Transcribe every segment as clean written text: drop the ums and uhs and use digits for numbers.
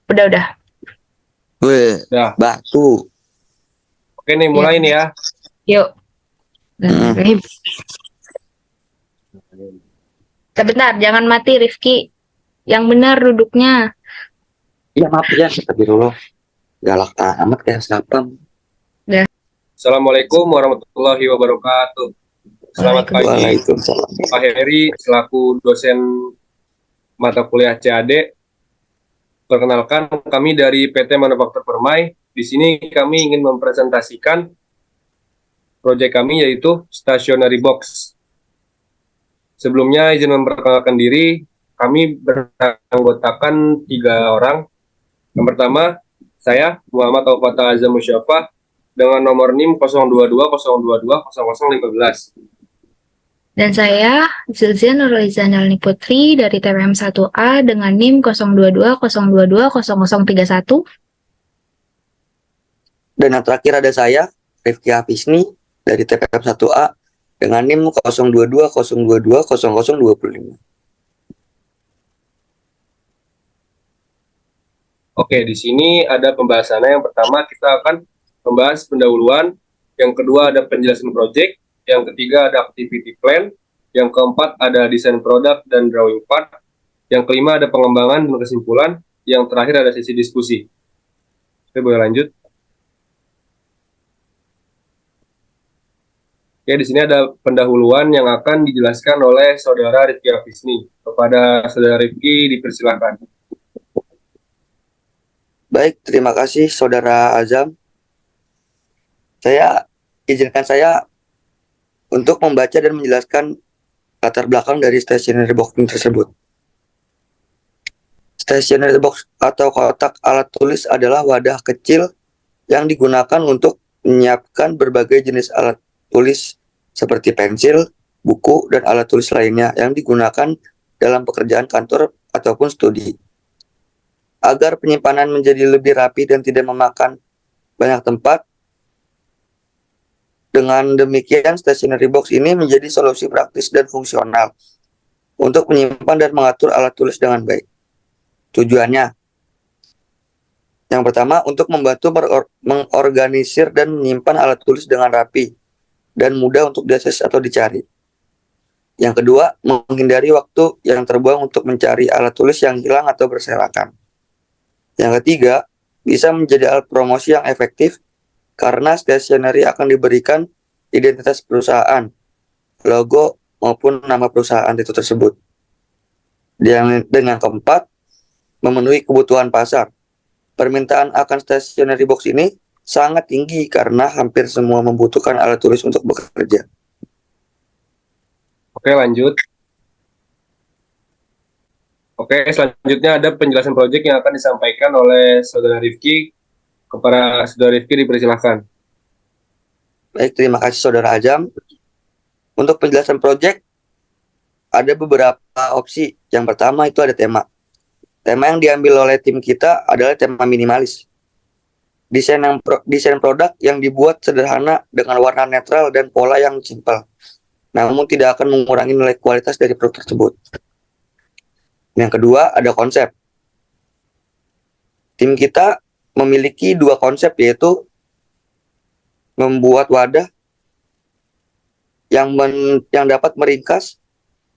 Udah. Weh, Dah. batu. Oke nih, mulai nih ya. Yuk. Hmm. Bentar, jangan mati Rifki. Yang benar duduknya. Iya maaf ya, astagfirullah. Galak amat kayak sapam. Assalamualaikum warahmatullahi wabarakatuh. Selamat pagi Waalaikumsalam. Pak Heri selaku dosen mata kuliah CAD. Perkenalkan, kami dari PT Manufaktur Permai. Di sini kami ingin mempresentasikan proyek kami yaitu stationary box. Sebelumnya izin memperkenalkan diri, kami beranggotakan 3 orang. Yang pertama, saya Muhammad Taufata Azam Musyafah dengan nomor NIM 022022015. Dan saya, Zilzia Nurliza Nalni Putri dari TPM 1A dengan NIM 022022031. Dan yang terakhir ada saya, Rifki Hafisni dari TPM 1A dengan NIM 022022025. Oke, di sini ada pembahasannya. Yang pertama kita akan membahas pendahuluan, yang kedua ada penjelasan proyek, yang ketiga ada activity plan, yang keempat ada desain produk dan drawing part, yang kelima ada pengembangan dan kesimpulan, yang terakhir ada sesi diskusi. Oke, boleh lanjut. Oke, di sini ada pendahuluan yang akan dijelaskan oleh Saudara Rifki Hafisni. Kepada Saudara Rifki dipersilakan. Baik, terima kasih Saudara Azam. Izinkan saya untuk membaca dan menjelaskan latar belakang dari stationary box tersebut. Stationary box atau kotak alat tulis adalah wadah kecil yang digunakan untuk menyiapkan berbagai jenis alat tulis seperti pensil, buku, dan alat tulis lainnya yang digunakan dalam pekerjaan kantor ataupun studi. Agar penyimpanan menjadi lebih rapi dan tidak memakan banyak tempat, dengan demikian stationary box ini menjadi solusi praktis dan fungsional untuk menyimpan dan mengatur alat tulis dengan baik. Tujuannya, yang pertama, untuk membantu mengorganisir dan menyimpan alat tulis dengan rapi dan mudah untuk diakses atau dicari. Yang kedua, menghindari waktu yang terbuang untuk mencari alat tulis yang hilang atau berserakan. Yang ketiga, bisa menjadi alat promosi yang efektif karena stationery akan diberikan identitas perusahaan, logo, maupun nama perusahaan itu tersebut. Dan yang keempat, memenuhi kebutuhan pasar. Permintaan akan stationery box ini sangat tinggi karena hampir semua membutuhkan alat tulis untuk bekerja. Oke, lanjut. Oke, selanjutnya ada penjelasan proyek yang akan disampaikan oleh Saudara Rifki. Kepada Saudara Rifki dipersilahkan. Baik, terima kasih Saudara Azam. Untuk penjelasan proyek, ada beberapa opsi. Yang pertama itu ada tema. Tema yang diambil oleh tim kita adalah tema minimalis. Desain produk yang dibuat sederhana dengan warna netral dan pola yang simpel, namun tidak akan mengurangi nilai kualitas dari produk tersebut. Yang kedua, ada konsep. Tim kita memiliki 2 konsep, yaitu membuat wadah yang dapat meringkas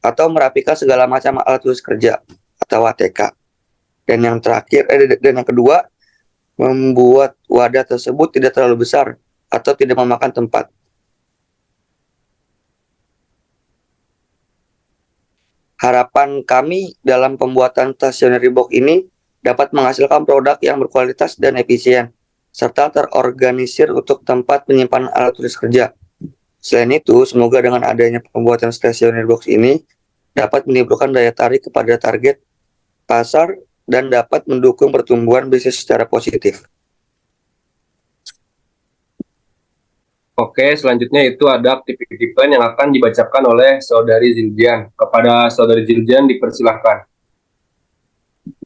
atau merapikan segala macam alat tulis kerja atau ATK. Dan yang kedua, membuat wadah tersebut tidak terlalu besar atau tidak memakan tempat. Harapan kami dalam pembuatan stationery box ini dapat menghasilkan produk yang berkualitas dan efisien, serta terorganisir untuk tempat penyimpanan alat tulis kerja. Selain itu, semoga dengan adanya pembuatan stationery box ini dapat menimbulkan daya tarik kepada target pasar dan dapat mendukung pertumbuhan bisnis secara positif. Oke, selanjutnya itu ada activity plan yang akan dibacakan oleh Saudari Zilzian. Kepada Saudari Zilzian dipersilahkan.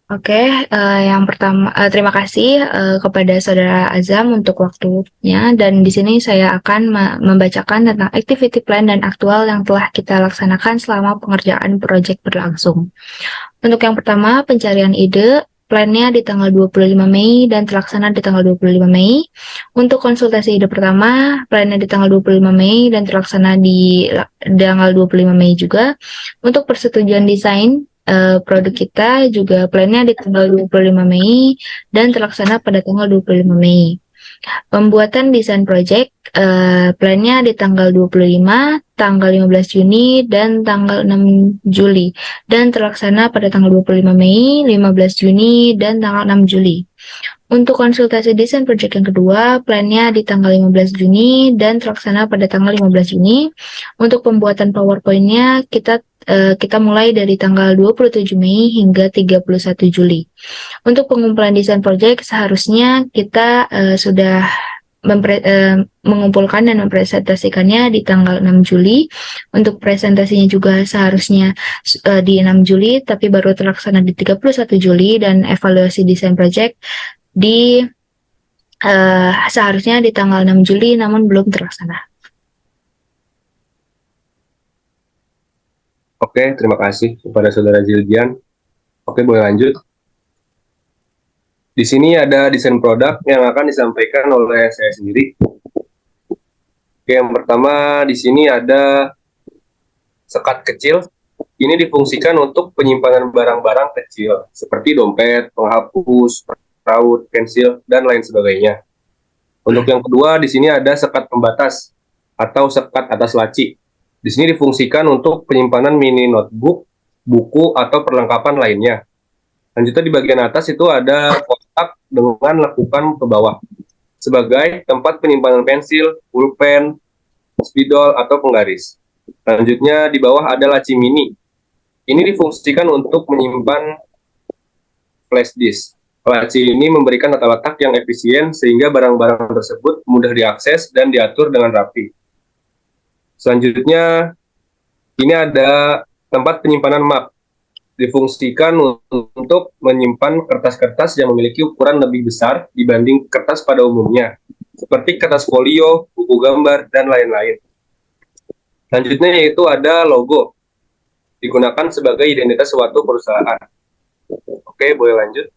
Oke, yang pertama terima kasih kepada Saudara Azam untuk waktunya, dan di sini saya akan membacakan tentang activity plan dan aktual yang telah kita laksanakan selama pengerjaan proyek berlangsung. Untuk yang pertama, pencarian ide. plannya di tanggal 25 Mei dan terlaksana di tanggal 25 Mei. Untuk konsultasi ide pertama, plannya di tanggal 25 Mei dan terlaksana di tanggal 25 Mei juga. Untuk persetujuan desain produk kita juga plannya di tanggal 25 Mei dan terlaksana pada tanggal 25 Mei. Pembuatan desain project plannya di tanggal 25, tanggal 15 Juni, dan tanggal 6 Juli. Dan terlaksana pada tanggal 25 Mei, 15 Juni, dan tanggal 6 Juli. Untuk konsultasi desain project yang kedua, plannya di tanggal 15 Juni dan terlaksana pada tanggal 15 Juni. Untuk pembuatan PowerPoint-nya, kita mulai dari tanggal 27 Mei hingga 31 Juli. Untuk pengumpulan desain project, seharusnya kita sudah mengumpulkan dan mempresentasikannya di tanggal 6 Juli. Untuk presentasinya juga seharusnya di 6 Juli, tapi baru terlaksana di 31 Juli, dan evaluasi desain project seharusnya di tanggal 6 Juli, namun belum terlaksana. Oke, terima kasih kepada Saudara Zildjian. Oke, boleh lanjut. Di sini ada desain produk yang akan disampaikan oleh saya sendiri. Oke, yang pertama di sini ada sekat kecil. Ini difungsikan untuk penyimpanan barang-barang kecil seperti dompet, penghapus, raut, pensil, dan lain sebagainya. Untuk yang kedua di sini ada sekat pembatas atau sekat atas laci. Di sini difungsikan untuk penyimpanan mini notebook, buku, atau perlengkapan lainnya. Lanjutnya di bagian atas itu ada kotak dengan lekukan ke bawah sebagai tempat penyimpanan pensil, pulpen, spidol, atau penggaris. Selanjutnya di bawah ada laci mini. Ini difungsikan untuk menyimpan flash disk. Laci ini memberikan tata letak yang efisien sehingga barang-barang tersebut mudah diakses dan diatur dengan rapi. Selanjutnya ini ada tempat penyimpanan map. Difungsikan untuk menyimpan kertas-kertas yang memiliki ukuran lebih besar dibanding kertas pada umumnya, seperti kertas folio, buku gambar, dan lain-lain. Selanjutnya yaitu ada logo, digunakan sebagai identitas suatu perusahaan. Oke, boleh lanjut.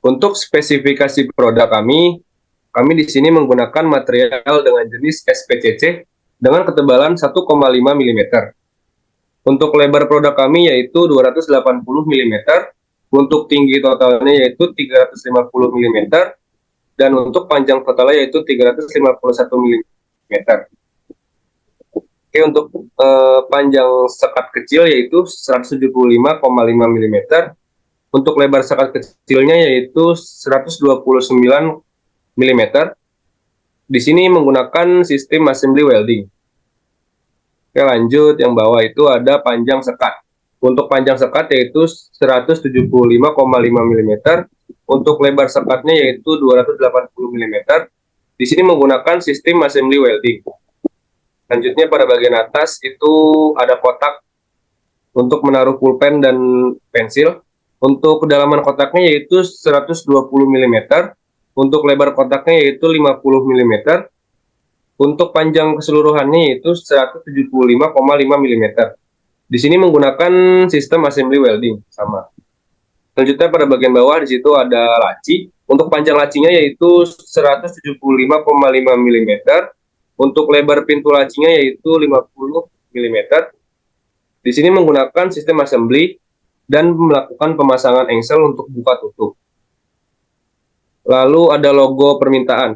Untuk spesifikasi produk kami di sini menggunakan material dengan jenis SPCC dengan ketebalan 1,5 mm. Untuk lebar produk kami yaitu 280 mm, untuk tinggi totalnya yaitu 350 mm, dan untuk panjang totalnya yaitu 351 mm. Oke, untuk panjang sekat kecil yaitu 175,5 mm, untuk lebar sekat kecilnya yaitu 129 mm. Di sini menggunakan sistem assembly welding. Oke, lanjut yang bawah itu ada panjang sekat. Untuk panjang sekat yaitu 175,5 mm. Untuk lebar sekatnya yaitu 280 mm. Di sini menggunakan sistem assembly welding. Selanjutnya pada bagian atas itu ada kotak untuk menaruh pulpen dan pensil. Untuk kedalaman kotaknya yaitu 120 mm. Untuk lebar kotaknya yaitu 50 mm. Untuk panjang keseluruhannya yaitu 175,5 mm. Di sini menggunakan sistem assembly welding sama. Selanjutnya pada bagian bawah di situ ada laci. Untuk panjang lacinya yaitu 175,5 mm. Untuk lebar pintu lacinya yaitu 50 mm. Di sini menggunakan sistem assembly dan melakukan pemasangan engsel untuk buka tutup. Lalu ada logo permintaan.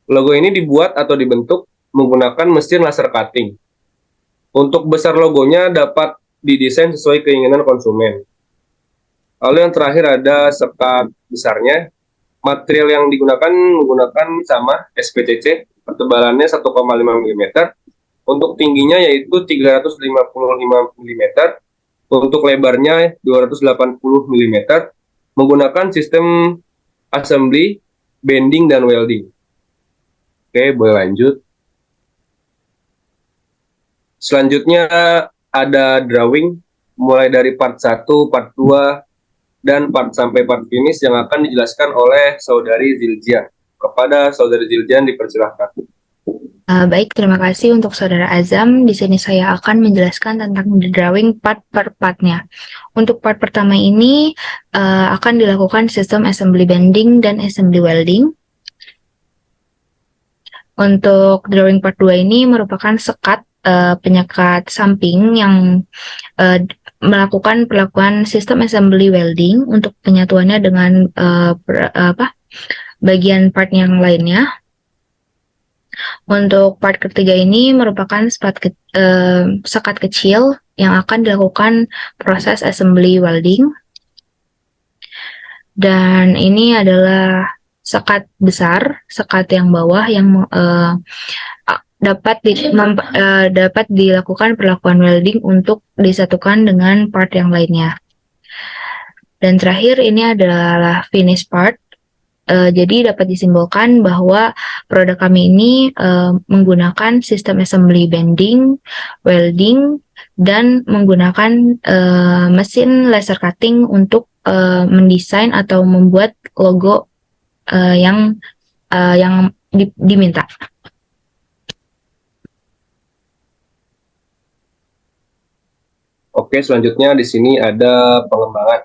Logo ini dibuat atau dibentuk menggunakan mesin laser cutting. Untuk besar logonya dapat didesain sesuai keinginan konsumen. Lalu yang terakhir ada sekat besarnya. Material yang digunakan menggunakan sama SPCC, ketebalannya 1,5 mm. Untuk tingginya yaitu 355 mm. Untuk lebarnya 280 mm. Menggunakan sistem assembly, bending, dan welding. Oke, boleh lanjut. Selanjutnya ada drawing, mulai dari part 1, part 2, dan sampai part finish yang akan dijelaskan oleh Saudari Zildjian. Kepada Saudari Zildjian dipersilahkan. Baik, terima kasih untuk Saudara Azam. Di sini saya akan menjelaskan tentang the drawing part per partnya. Untuk part pertama ini akan dilakukan sistem assembly bending dan assembly welding. Untuk drawing part 2 ini merupakan sekat penyekat samping yang melakukan perlakuan sistem assembly welding untuk penyatuannya dengan bagian part yang lainnya. Untuk part ketiga ini merupakan sekat kecil yang akan dilakukan proses assembly welding. Dan ini adalah sekat besar, sekat yang bawah yang dapat dilakukan perlakuan welding untuk disatukan dengan part yang lainnya. Dan terakhir ini adalah finish part. Jadi dapat disimbolkan bahwa produk kami ini menggunakan sistem assembly bending, welding, dan menggunakan mesin laser cutting untuk mendesain atau membuat logo yang diminta. Oke, selanjutnya di sini ada pengembangan.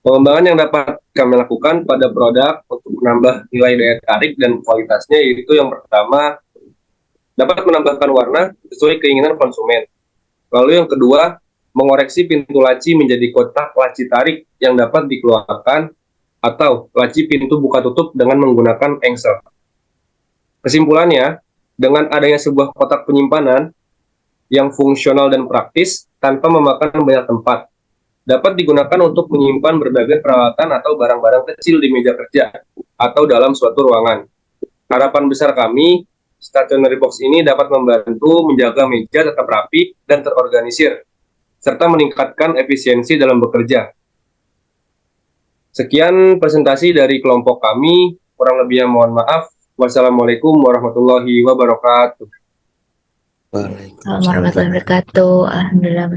Pengembangan yang dapat kami lakukan pada produk untuk menambah nilai daya tarik dan kualitasnya, yaitu yang pertama, dapat menambahkan warna sesuai keinginan konsumen. Lalu yang kedua, mengoreksi pintu laci menjadi kotak laci tarik yang dapat dikeluarkan atau laci pintu buka tutup dengan menggunakan engsel. Kesimpulannya, dengan adanya sebuah kotak penyimpanan yang fungsional dan praktis tanpa memakan banyak tempat, dapat digunakan untuk menyimpan berbagai peralatan atau barang-barang kecil di meja kerja atau dalam suatu ruangan. Harapan besar kami, stationery box ini dapat membantu menjaga meja tetap rapi dan terorganisir, serta meningkatkan efisiensi dalam bekerja. Sekian presentasi dari kelompok kami, kurang lebihnya mohon maaf. Wassalamualaikum warahmatullahi wabarakatuh. Waalaikumsalam warahmatullahi wabarakatuh. Alhamdulillah.